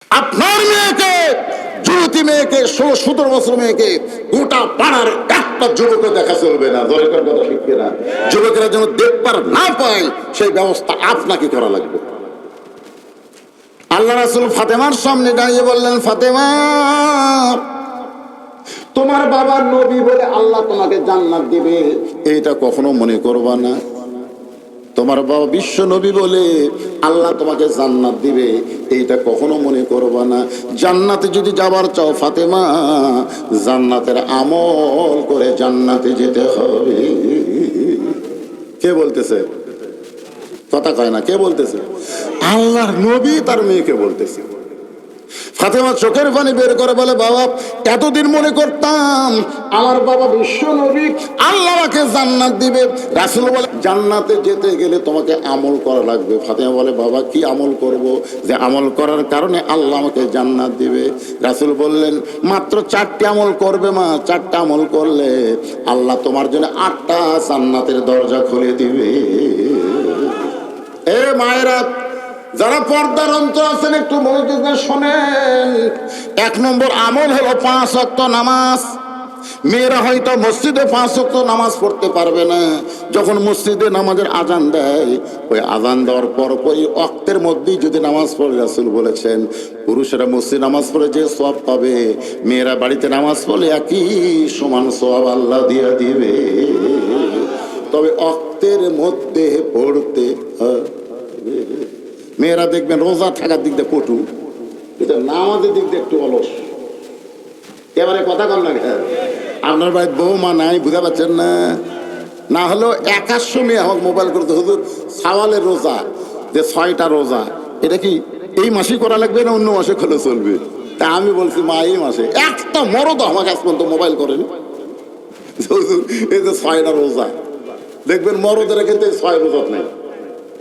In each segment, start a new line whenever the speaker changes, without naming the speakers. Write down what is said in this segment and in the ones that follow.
আপনার মেয়েকে, যুবতী মেয়েকে, 16-17 বছর মেয়েকে গোটা পাড়ার একটা যুবকও দেখা চলবে না। দরকার কথা ঠিক কিনা? যুবকেরা যেন দেখবার না পায় সেই ব্যবস্থা আপনাকে করা লাগবে। আল্লাহ রাসূল ফাতেমার সামনে দাঁড়িয়ে বললেন, ফাতেমা, তোমার বাবা নবী বলে আল্লাহ তোমাকে জান্নাত দিবে এইটা কখনো মনে করবা না। তোমার বাবা বিশ্ব নবী বলে আল্লাহ তোমাকে জান্নাত দিবে এইটা কখনো মনে করবা না। জান্নাতে যদি যাবার চাও ফাতেমা, জান্নাতের আমল করে জান্নাতে যেতে হবে। কে বলতেছে? কথা কয় না। কে বলতেছে? আল্লাহর নবী তার মেয়েকে বলতেছে। ফাতেমা চোখের পানি বের করে বলে, বাবা, এতদিন মনে করতাম আমার বাবা বিশ্ব নবী আল্লাহ আমাকে জান্নাত দিবে। রাসূল বলে, জান্নাতে যেতে গেলে তোমাকে আমল করা লাগবে। ফাতেমা বলে, বাবা, কি আমল করব যে আমল করার কারণে আল্লাহ আমাকে জান্নাত দিবে? রাসূল বললেন, মাত্র 4টি আমল করবে মা। 4টা আমল করলে আল্লাহ তোমার জন্য 8টা জান্নাতের দরজা খুলে দিবে। এ মায়েরা, যারা পর্দার অন্তর আছেন একটু মনোযোগ দিয়ে শোনেন। 1 নম্বর আমল হলো 5 ওয়াক্ত নামাজ। মেয়েরা হয়তো মসজিদে 5 ওয়াক্ত নামাজ পড়তে পারবে না। যখন মসজিদে নামাজের আজান দেয়, ওই আজান দেওয়ার পরপরই ওয়াক্তের মধ্যেই যদি নামাজ পড়ে, রাসূল বলেছেন পুরুষেরা মসজিদে নামাজ পড়ে যে সওয়াব পাবে, মেয়েরা বাড়িতে নামাজ পড়লে একই সমান সওয়াব আল্লাহ দিয়ে দিবে। তবে ওয়াক্তের মধ্যে পড়তে হবে। মেয়েরা দেখবেন রোজা থাকার দিক দিয়ে পটু, কিন্তু নামাজের দিক দিয়ে একটু অলস। এবারে কথা কম লাগে। আপনার বাড়ির বৌমা নাই, বুঝতে পারছেন না? না হলেও 100 মেয়ে আমাকে মোবাইল করতে, হুজুর সাওয়ালের রোজা যে 6টা রোজা, এটা কি এই মাসেই করা লাগবে না অন্য মাসে খুলে চলবে? তা আমি বলছি, মা, এই মাসে। একটা মরদ আমাকে আজ পর্যন্ত মোবাইল করেনি। হুজুর এই যে 6টা রোজা, দেখবেন মরদের ক্ষেত্রে 6 রোজা নেই,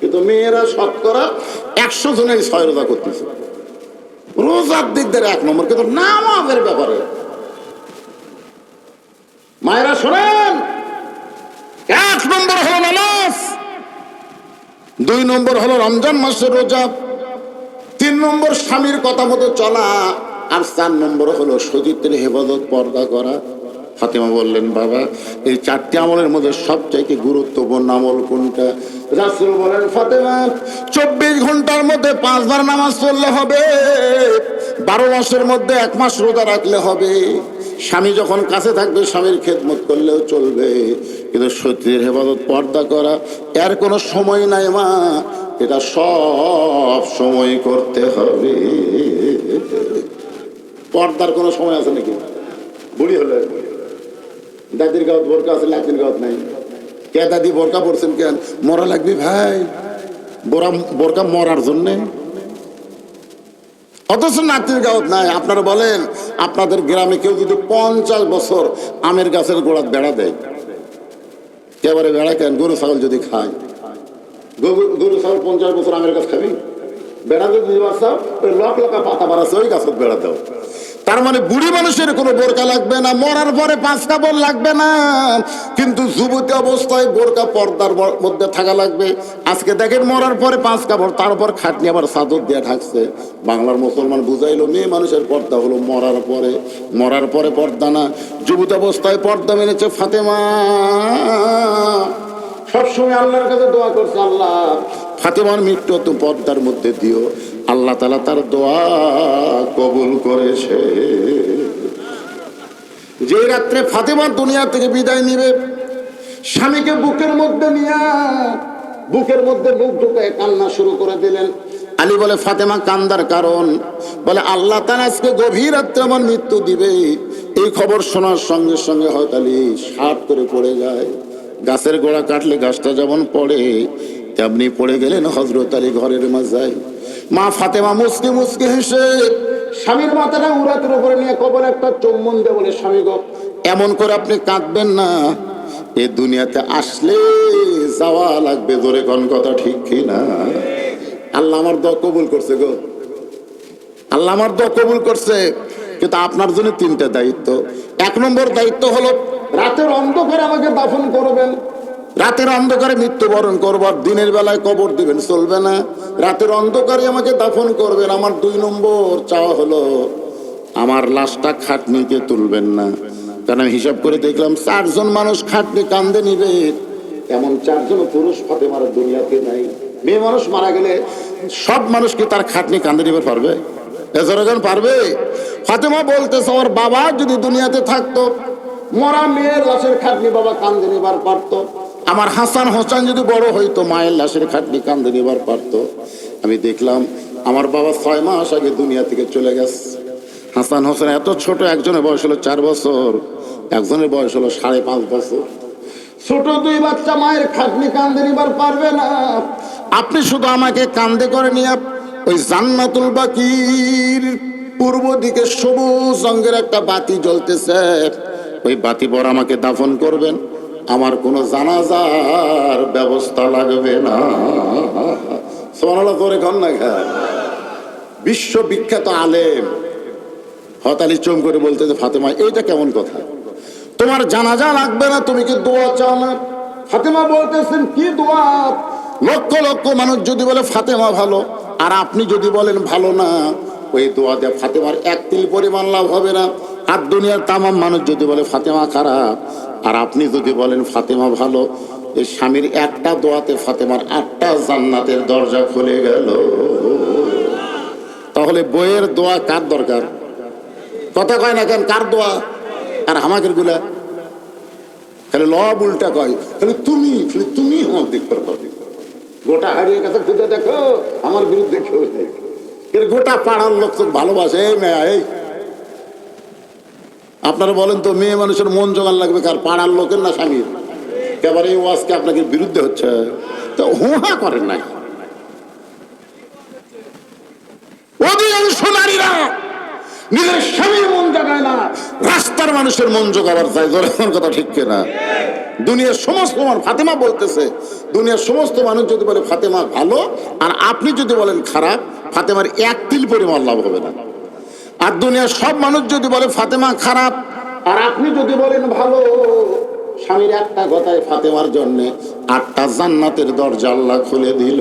কিন্তু মেয়েরা শতকরা 100 জনের 6 রোজা করতেছে। রোজার দিক দিয়ে 1 নম্বর, কিন্তু নামাজের ব্যাপারে মায়েরা শোনেন, 1 নম্বর হলো নামাজ, 2 নম্বর হলো রমজান মাসের রোজা, 3 নম্বর স্বামীর কথা মতো চলা, আর 4 নম্বর হলো সতীত্বের হেফাজত, পর্দা করা। ফাতেমা বললেন, বাবা, এই 4টি আমলের মধ্যে সবচাইতে গুরুত্বপূর্ণ আমল কোনটা? রাসূল বলেন, ফাতেমা, 24 ঘন্টার মধ্যে 5 বার নামাজ পড়লে হবে, 12 মাসের মধ্যে 1 মাস রোজা রাখলে হবে। স্বামী যখন কাছে থাকবে স্বামীর খেদমত করলেও চলবে, কিন্তু সতীর হেফাজত, পর্দা করা, এর কোনো সময় নাই মা, এটা সব সময় করতে হবে। পর্দার কোনো সময় আছে নাকি? বুড়ি হলে দাদির গাঁত বোরকা আছে, লাতির গাঁত নাই। কে দাদি বোরকা পড়ছেন কেন? মরা লাগবে ভাই, বোরকা মরার জন্যে, অথচ নাতির গাঁত নাই। আপনারা বলেন, আপনাদের গ্রামে কেউ যদি 50 বছর আমের গাছের গোড়াত বেড়া দেয়, একেবারে বেড়া কেন? গরু ছাগল যদি খায়, গরু ছাগল 50 বছর আমের গাছ খাবি? বেড়া যদি লকা পাতা বাড়াচ্ছে, ওই গাছত বেড়া দাও। তার মানে বুড়ি মানুষের কোনো বোরকা লাগবে না, মরার পরে 5 কাপড় লাগবে না, কিন্তু যুবতী অবস্থায় বোরকা পর্দার মধ্যে থাকা লাগবে। আজকে দেখেন মরার পরে 5 কাপড়, তারপর খাটনি আবার চাদর দিয়ে ঢাকছে। বাংলার মুসলমান বুঝাইলো মেয়ে মানুষের পর্দা হলো মরার পরে, মরার পরে পর্দা না। যুবতী অবস্থায় পর্দা মেনেছে ফাতেমা, সবসময় আল্লাহর কাছে দোয়া করছে, আল্লাহ ফাতেমার মৃত্যু তো পর্দার মধ্যে দিও। আল্লাহ তাআলা তার দোয়া কবুল করেছে। যে রাত্রে ফাতেমা দুনিয়া থেকে বিদায় নিবে, স্বামীকে বুকের মধ্যে নিয়ে বুকের মধ্যে মুখ ঢুকায় কান্না শুরু করে দিলেন। আলী বলে, ফাতেমা কান্দার কারণ? বলে, আল্লাহ তাআলা আজকে গভীর রাত্রে আমার মৃত্যু দিবে। এই খবর শোনার সঙ্গে সঙ্গে হয়তো আলী সাপ করে পড়ে যায়। গাছের গোড়া কাটলে গাছটা যেমন পড়ে, তেমনি পড়ে গেলেন হযরত আলী ঘরের মাঝায়। মা ফাতেমা মুচকি মুচকি হেসে স্বামীর মাথাটা উরাতের উপরে নিয়ে কবর একটা চুম্বন দিয়ে বলে, স্বামী গো, এমন করে আপনি কাঁদবেন না, এই দুনিয়াতে আসলে যাওয়া লাগবে। জোরে কোন কথা ঠিক কি না? আল্লাহ আমার দোয়া কবুল করছে গো, আল্লাহ আমার দোয়া কবুল করছে। কিন্তু আপনার জন্য 3টা দায়িত্ব। 1 নম্বর দায়িত্ব হলো রাতের অন্ধকারে আমাকে দাফন করবেন, রাতের অন্ধকারে মৃত্যুবরণ করবার, দিনের বেলায় কবর দিবেন চলবে না। রাতের অন্ধকারে আমাকে দাফন করবেন। আমার 2 নম্বর চাওয়া হলো আমার লাশটা খাটনিতে তুলবেন না। কারণ আমি হিসাব করে দেখলাম 4 জন মানুষ খাটনি কান্দে নিবে, এমন 4 জন পুরুষ ফাতেমার দুনিয়াতে নাই। মেয়ে মানুষ মারা গেলে সব মানুষ কি তার খাটনি কান্দে নিবে পারবে? এজরগান পারবে? ফাতেমা বলতেছে ওর বাবা যদি দুনিয়াতে থাকতো, মরা মেয়ের লাশের খাটনি বাবা কান্দে নিবার পারতো। আমার হাসান হোসেন যদি বড় হইতো, মায়ের লাশের খাটনি কান্দে নিবার পারতো। আমি দেখলাম আমার বাবা 6 মাস আগে দুনিয়া থেকে চলে গেছে। হাসান হোসেন এত ছোট, একজনের বয়স হলো 4 বছর, একজনের বয়স হলো 5.5 বছর। ছোট 2 বাচ্চা মায়ের খাটনি কান্দে নিবার পারবে না। আপনি শুধু আমাকে কান্দে করে নিয়ে ওই জান্নাতুল বাকির পূর্ব দিকে সবুজ রঙের একটা বাতি জ্বলতেছে, ওই বাতি পর আমাকে দাফন করবেন। আমার কোনো জানাজার ব্যবস্থা লাগবে না। সুবহানাল্লাহ করে কন না খায়। বিশ্ববিখ্যাত আলেম হতালি চোম করে বলতেছে, ফাতেমা এইটা কেমন কথা? তোমার জানাজা লাগবে না, তুমি কি দোয়া চাও না? ফাতেমা বলতেছেন কি দোয়া? লক্ষ লক্ষ মানুষ যদি বলে ফাতেমা ভালো, আর আপনি যদি বলেন ভালো না, ওই দোয়া দিয়ে ফাতেমার 1 তিল পরিমাণ লাভ হবে না। আর দুনিয়ার তামাম মানুষ যদি বলে ফাতেমা খারাপ, আর আপনি যদি বলেন ফাতেমা ভালো, এই স্বামীর একটা দোয়াতে ফাতেমার 8টা জান্নাতের দরজা খুলে গেল। তাহলে বইয়ের দোয়া কার দরকার? কথা কয় না কেন? কার দোয়া? আর আমাদের গুলা খালি লব উল্টা কয়, খালি তুমি আমার দেখতে পারবে। গোটা হারিয়ে কাছে খুঁজে দেখো, আমার বিরুদ্ধে কেউ নেই। গোটা পাড়ার লোক তো ভালোবাসে। এই মেয়া, এই আপনারা বলেন তো, মেয়ে মানুষের মন জোগান লাগবে কার? পাড়ার লোকের না স্বামীর? একেবারে এই ওয়াজকে আপনাকে বিরুদ্ধে হচ্ছে তো হুহা করেন নাই। অধিকাংশ নারীরা নিজের স্বামীর মন জাগায় না, রাস্তার মানুষের মন জোগাবার চায়। জোরের কথা ঠিক কিনা? দুনিয়ার সমস্ত মানুষ, ফাতেমা বলতেছে, দুনিয়ার সমস্ত মানুষ যদি বলে ফাতেমা ভালো, আর আপনি যদি বলেন খারাপ, ফাতেমার 1 তিল পরিমাণ লাভ হবে না। আর দুনিয়ার সব মানুষ যদি বলে ফাতেমা খারাপ, আর আপনি যদি বলেন ভালো, স্বামীর একটা কথায় ফাতেমার জন্য 8টা জান্নাতের দরজা আল্লাহ খুলে দিল।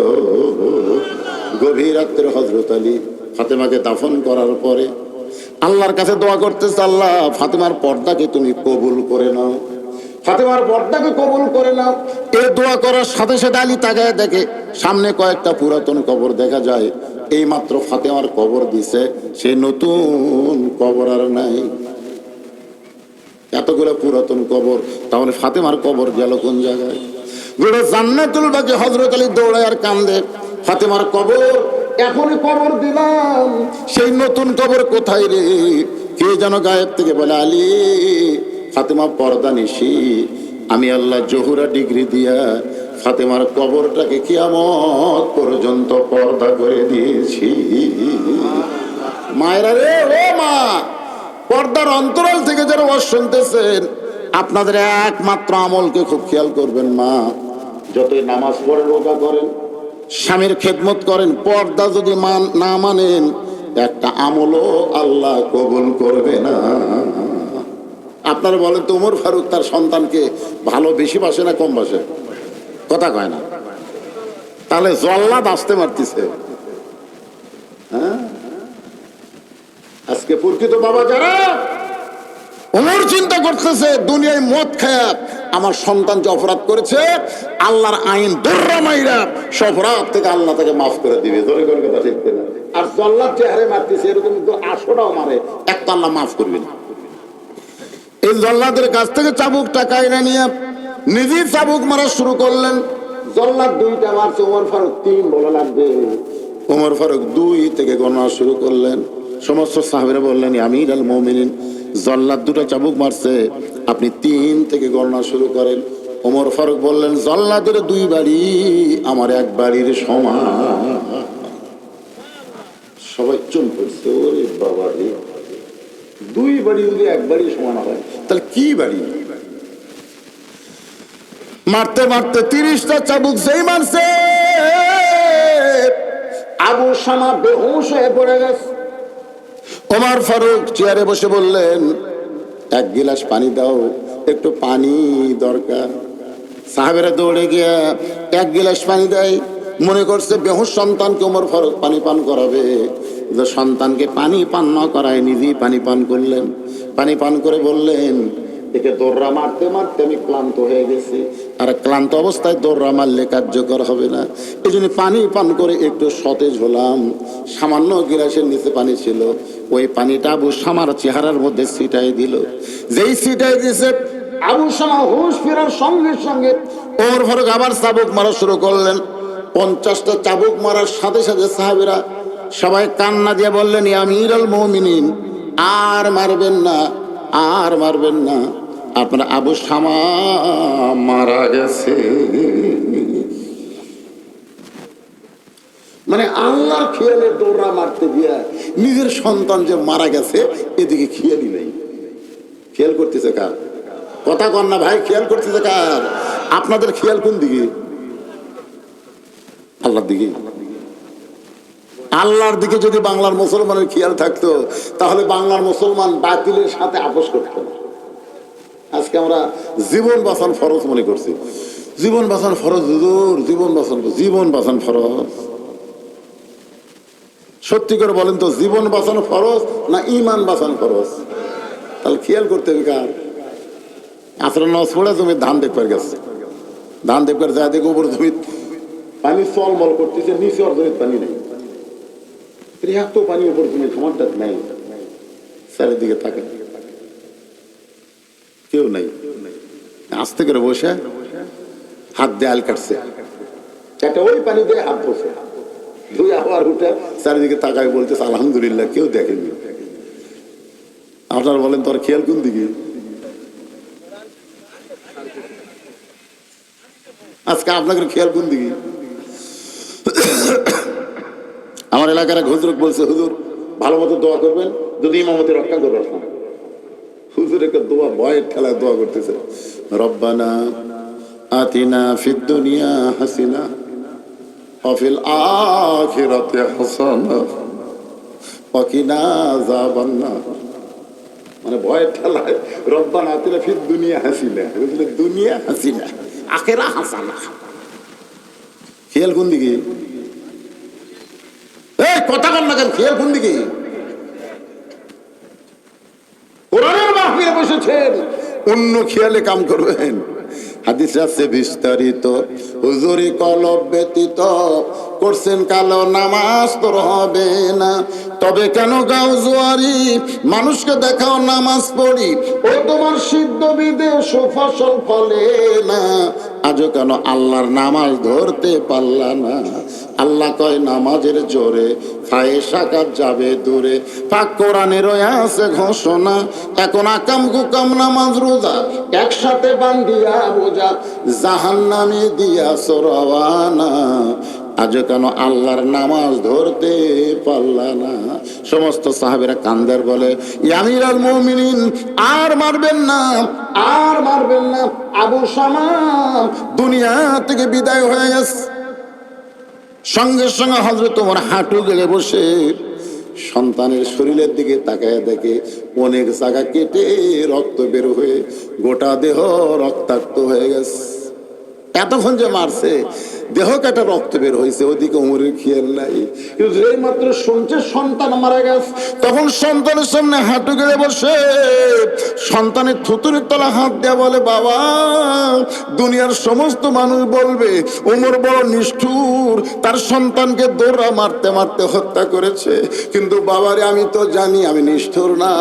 গভীর রাত্রে হযরত আলী ফাতেমাকে দাফন করার পরে আল্লাহর কাছে দোয়া করতেছে, আল্লাহ ফাতেমার পর্দাকে তুমি কবুল করে নাও, ফাতেমার পর্দাকে কবুল করে নাও। এই দোয়া করার সাথে সাথে আলী তাকায় দেখে সামনে কয়েকটা পুরাতন কবর দেখা যায়। এই মাত্র ফাতেমার কবর দিছে, সেই নতুন কবর আর নাই। এতগুলো পুরাতন কবর, তাহলে ফাতেমার কবর গেল কোন জায়গায়? গোটা জান্নাতুল বাকি হযরত আলী দৌড়ায় আর কান্দে, ফাতেমার কবর এখনই কবর দিলাম, সেই নতুন কবর কোথায় রে? কে যেন গায়েব থেকে বলে, আলী ফাতেমা পর্দা নিশি, আমি আল্লাহ জহুরা ডিগ্রি দিয়া ফাতেমার কবরটাকে কিয়ামত পর্যন্ত পর্দা করে দিয়েছি। মায়েরা রে, ও মা, পর্দার অন্তরাল থেকে যারা ওয়াজ শুনতেছেন, আপনাদের একমাত্র আমলকে খুব খেয়াল করবেন। মা যতই নামাজ পড়েন, রোজা করেন, স্বামীর খেদমত করেন, পর্দা যদি না মানেন, একটা আমলও আল্লাহ কবুল করবে না। আপনারা বলেন তো, ওমর ফারুক তার সন্তানকে ভালো বেশি বাসে না কম বাসে? কথা কয় না। তাহলে জল্লাদ আসতে মারতেছে। হ্যাঁ, আজকে প্রকৃত বাবা যারা, ওমর চিন্তা করতেছে দুনিয়ায় মদ খায়া আমার সন্তান যে অপরাধ করেছে, আল্লাহর আইন দর্রা মাইরা সব অপরাধ থেকে আল্লাহ তাকে মাফ করে দিবে। ধরে করে কথা ঠিক না? আর জল্লাদ যে হারে মারতেছে, এরকম তো 800টাও মারে, একটা আল্লাহ মাফ করবে না। এই জল্লাদের কাছ থেকে চাবুকটা কাইরা নিয়ে নিজেই চাবুক মারা শুরু করলেন। জল্লাদ 2টা মারছে, ওমর ফারুক 3 বলা লাগবে। ওমর ফারুক 2 থেকে গণনা শুরু করলেন। সমস্ত সাহাবীরা বললেন, আমির আল মুমিনিন, জল্লাদ 2টা চাবুক মারছে, আপনি 3 থেকে গণনা শুরু করেন। ওমর ফারুক বললেন, জল্লাদের 2 বাড়ি আমার 1 বাড়ির সমান। সবাই চুপ করছে, ওরে বাবা রে, 2 বাড়ি যদি 1 বাড়ির সমান হয়, তাহলে কি বাড়ি? মারতে মারতে 30টা চাবুক যেই মারছে, আবু শামা বেহুশ হয়ে পড়ে গেছে। ওমর ফারুক চেয়ারে বসে বললেন, 1 গিলাস পানি দাও, একটু পানি দরকার। সাহাবেরা দৌড়ে গিয়া 1 গিলাস পানি দেয়। মনে করছে বেহুশ সন্তানকে ওমর ফারুক পানি পান করাবে, যে সন্তানকে পানি পান না করায় নিজেই পানি পান করলেন। পানি পান করে বললেন, একে দৌড়া মারতে মারতে আমি ক্লান্ত হয়ে গেছি, আর ক্লান্ত অবস্থায় দৌড়া মারলে কার্যকর হবে না, এই জন্য পানি পান করে একটু সতেজ হলাম। সামান্য গিলাসের নিচে পানি ছিল, ওই পানিটা আবু শামার চেহারার মধ্যে ছিটাই দিল। যেই ছিটাই দিয়েছে, আবু শামা হুঁশ ফেরার সঙ্গে সঙ্গে ওমর ফারুক আবার চাবুক মারা শুরু করলেন। 50টা চাবুক মারার সাথে সাথে সাহাবীরা সবাই কান্না দিয়ে বললেন, ইয়া আমিরুল মুমিনিন, আর মারবেন না, আর মারবেন না, আপনার আবু শামা মারা গেছে। মানে আল্লাহর খেয়ালে দৌড়া মারতে গিয়া নিজের সন্তান যে মারা গেছে এদিকে খেয়ালই নেই। খেয়াল করতেছে কার? কথা কন না ভাই, খেয়াল করতেছে কার? আপনাদের খেয়াল কোন দিকে? আল্লাহর দিকে। আল্লাহর দিকে যদি বাংলার মুসলমানের খেয়াল থাকতো তাহলে বাংলার মুসলমান বাতিলের সাথে আপোষ করত না। আজকে আমরা জীবন বাঁচান ফরজ মনে করছি। জীবন বাঁচান ফরজ, হুজুর জীবন বাঁচান, জীবন বাঁচান ফরজ। সত্যি করে বলেন তো, জীবন বাঁচানো ফরজ না ইমান বাঁচানো ফরজ? তাহলে খেয়াল করতে হবে কার? আসলে নজ পড়ে তুমি ধান দেখবার গেছে, ধান দেখবার যা দেখো উপর জমি পানি চলমল করতেছে, নিচে ওর জমির পানি নেই, এত পানি উপর জমি খামারটা নাই, চারিদিকে থাকে কেউ নাই। আস্তে করে বসে হাত দিয়ে আল কাটছে, একটা ওই পানি দিয়ে হাত বসে ধুই আবার উঠে চারিদিকে তাকায় বলতেছে আলহামদুলিল্লাহ, কেউ দেখেনি। আপনারা বলেন তোর খেয়াল কোন দিকে? আজকে আপনাদের খেয়াল কোন দিকে? আমার এলাকার এক হুজুর বলছে, হুজুর ভালো মতো দোয়া করবেন, যদি ইমামতি রক্ষা করবেন। হুজুর একটা দোয়া ভয়ের ঠেলায় দোয়া করতেছে, রব্বানা আতিনা ফিদ দুনিয়া হাসিনা ওয়া ফিল আখিরাতি হাসানা ওয়া কিনা আযাবান নার। মানে ভয়ের ঠেলায় রব্বানা আতিনা ফিদ দুনিয়া হাসিনা, দুনিয়া হাসিনা আখিরা হাসানা। খেয়াল কোন দিকে? কথা বল না কেন? খেয়াল কোন দিকে? কোরআনের মাহফিলে বসেছেন, অন্য খেয়ালে কাম করবেন। হাদিসে আছে বিস্তারিত, হুজুরি কলব ব্যতীত করছেন কালো নামাজ তোর হবে না। তবে কেন গাও জোয়ারি, মানুষকে দেখাও নামাজ পড়ি, ও তোমার সিদ্ধ বিদেশ ফসল ফলে না। আজও কেন আল্লাহর নামাজ ধরতে পারলা না? আল্লাহ কয় নামাজের জোরে ফায়েশা কাজ যাবে দূরে। পাক কোরআনে রয়ে আছে ঘোষণা, এখন আকাম কুকাম নামাজ রোজা একসাথে বান্ধিয়া বোঝা, জাহান্নামে দিয়া সরওয়ানা। আজও কেন আল্লাহর নামাজ ধরতে পারলা না? সমস্ত সাহাবীরা কান্দার বলে, ইয়া আমিরুল মুমিনিন, আর মারবেন না, আর মারবেন না। আবু শামা দুনিয়া থেকে বিদায় হয়ে গেছে। সঙ্গে সঙ্গে হযরত ওমর হাঁটু গেড়ে বসে সন্তানের শরীরের দিকে তাকায় দেখে অনেক জায়গা কেটে রক্ত বের হয়ে গোটা দেহ রক্তাক্ত হয়ে গেছে। এতক্ষণ যে মারছে দেহ কাটা রক্ত বের হয়েছে, ওদিকে ওমরের খেয়াল নাই। কিন্তু যেই মাত্র শুনছে সন্তান মারা গেছে, তখন সন্তানের সামনে হাঁটু গেড়ে বসে সন্তানের থুতুরের তলা হাত দেয়া বলে, বাবা দুনিয়ার সমস্ত মানুষ বলবে ওমর বড় নিষ্ঠুর, তার সন্তানকে দৌড়া মারতে মারতে হত্যা করেছে, কিন্তু বাবারে আমি তো জানি আমি নিষ্ঠুর না,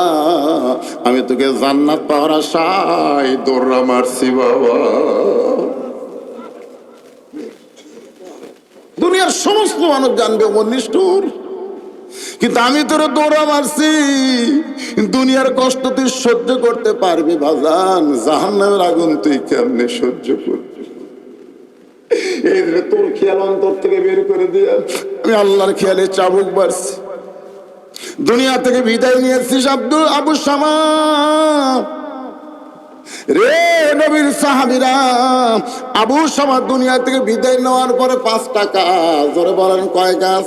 আমি তোকে জান্নাত পাওয়ার আশায় দৌড়া মারছি বাবা। দুনিয়ার সমস্ত মানুষ জানবে ওমর নিষ্ঠুর, কিন্তু আমি তোরে দৌড়া মারছি। দুনিয়ার কষ্ট তুই সহ্য করতে পারবি বাজান, জাহান্নামের আগুন তুই কেমনে সহ্য করবি? এই যে তোর খেয়াল অন্তর থেকে বের করে দিয়ে আমি আল্লাহর খেয়ালে চাবুক মারছি, দুনিয়া থেকে বিদায় নিয়েছিস আবু শামা রে। নবীর সাহাবীরা আবু শামা দুনিয়া থেকে বিদায় নেওয়ার পরে 5টা কাজ, ধরে বলেন কয় কাজ?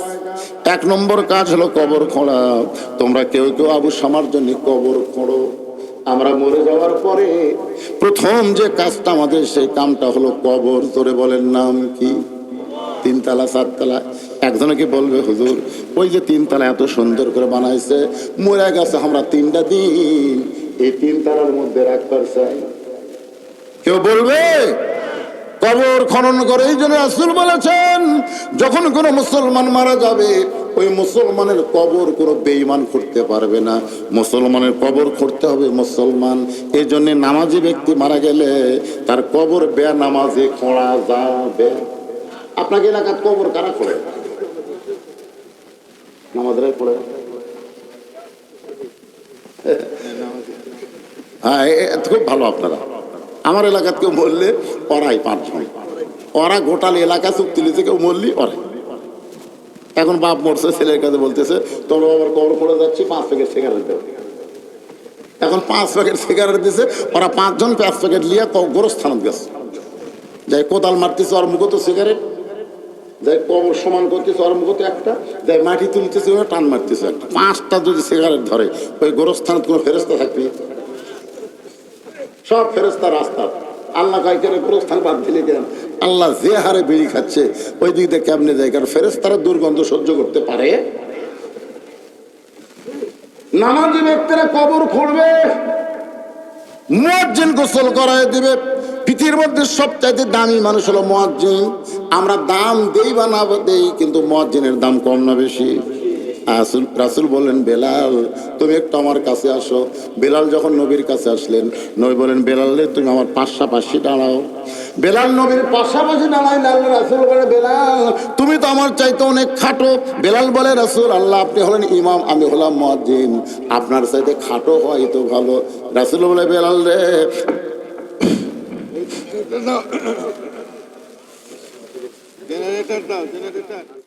1 নম্বর কাজ হলো কবর খোঁড়া। তোমরা কেউ কেউ আবু শামার জন্য কবর খোঁড়ো। আমরা মরে যাওয়ার পরে প্রথম যে কাজটা আমাদের, সেই কামটা হলো কবর। ধরে বলেন নাম কি? তিনতলা চারতলা। একজনকে বলবে হুজুর ওই যে তিনতলা এত সুন্দর করে বানাইছে, মরে গেছে আমরা 3টা দিন এই তিনতলার মধ্যে রাখবার চাই। কেউ বলবে কবর খনন করে। এই জন্য রাসূল বলেছেন যখন কোন মুসলমান মারা যাবে ওই মুসলমানের কবর কোনো বেঈমান করতে পারবে না, মুসলমানের কবর করতে হবে মুসলমান। এই জন্য নামাজি ব্যক্তি মারা গেলে তার কবর বেনামাজি খোঁড়া যাবে। আপনাকে এলাকার কবর কারা করে? নামাজরাই পড়ে। হ্যাঁ, খুব ভালো। আপনারা আমার এলাকার কেউ বললে ওরাই 5 জন, ওরা গোটাল এলাকা চুক্তি লিখে কেউ বললি ওরা। এখন বাপ মরছে, ছেলের কাছে বলতেছে তোর বাবার কবর পড়ে যাচ্ছি 5 প্যাকেট সিগারেট দেবে। এখন 5 প্যাকেট সিগারেট দিছে, ওরা 5 জন 5 প্যাকেট লিয়ে গোরস্থান গেছে, যাই কোদাল মারতেছে ওর মুখে তো সিগারেট, যাই কবর সমান করতেছে ওর মুখে তো একটা, যাই মাটি তুলতেছে টান মারতেছে একটা। 5টা যদি সিগারেট ধরে ওই গোরস্থানে কোনো ফেরেস্তা থাকবে? সব ফেরেস্তা রাস্তা। আল্লাহ কাইকারে গোরস্থান বাদ দিলে কেন? আল্লাহ যে হারে বিড়ি খাচ্ছে ওই দিক দিয়ে কেমনে যায়? কারণ ফেরেস্তারা দুর্গন্ধ সহ্য করতে পারে। নামাজি ব্যক্তিরা কবর খুঁড়বে, মুয়াজ্জিন গোসল করায় দিবে। পৃথিবীর মধ্যে সবচাইতে দামি মানুষ হলো মুয়াজ্জিন। আমরা দাম দেই বা না দেই, কিন্তু মুয়াজ্জিনের দাম কম না বেশি? রাসূল বললেন বেলাল তুমি একটু আমার কাছে আসো। বেলাল যখন নবীর কাছে আসলেন, নবী বলেন বেলাল রে তুমি আমার পাশাপাশি দাঁড়াও। বেলাল নবীর পাশাপাশি দাঁড়াইলে আল্লাহ রাসূল বলে বেলাল তুমি তো আমার চাইতে অনেক খাটো। বেলাল বলে রাসূল আল্লাহ আপনি হলেন ইমাম, আমি হলাম মুয়াজ্জিন, আপনার চাইতে খাটো হয় তো ভালো। রাসূল বলে বেলাল রে জেনারেটর দাও, জেনারেটর।